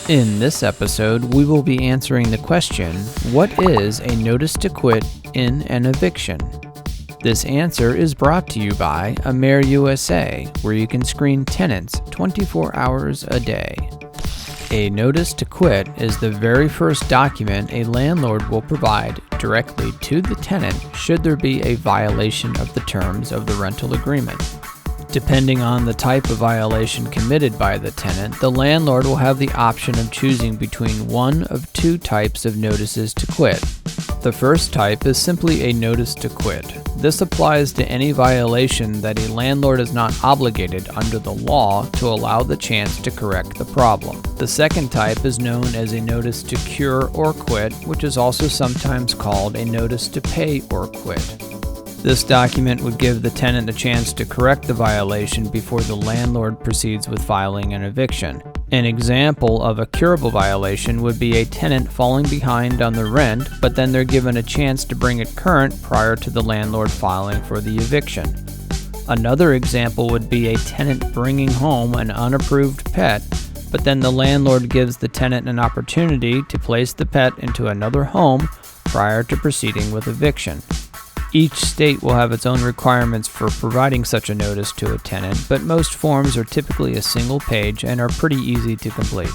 In this episode, we will be answering the question, what is a notice to quit in an eviction? This answer is brought to you by Amer USA, where you can screen tenants 24 hours a day. A notice to quit is the very first document a landlord will provide directly to the tenant should there be a violation of the terms of the rental agreement. Depending on the type of violation committed by the tenant, the landlord will have the option of choosing between one of two types of notices to quit. The first type is simply a notice to quit. This applies to any violation that a landlord is not obligated under the law to allow the chance to correct the problem. The second type is known as a notice to cure or quit, which is also sometimes called a notice to pay or quit. This document would give the tenant a chance to correct the violation before the landlord proceeds with filing an eviction. An example of a curable violation would be a tenant falling behind on the rent, but then they're given a chance to bring it current prior to the landlord filing for the eviction. Another example would be a tenant bringing home an unapproved pet, but then the landlord gives the tenant an opportunity to place the pet into another home prior to proceeding with eviction. Each state will have its own requirements for providing such a notice to a tenant, but most forms are typically a single page and are pretty easy to complete.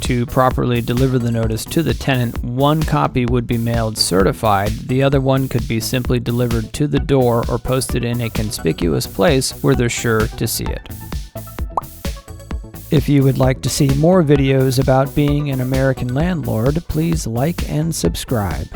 To properly deliver the notice to the tenant, one copy would be mailed certified, the other one could be simply delivered to the door or posted in a conspicuous place where they're sure to see it. If you would like to see more videos about being an American landlord, please like and subscribe.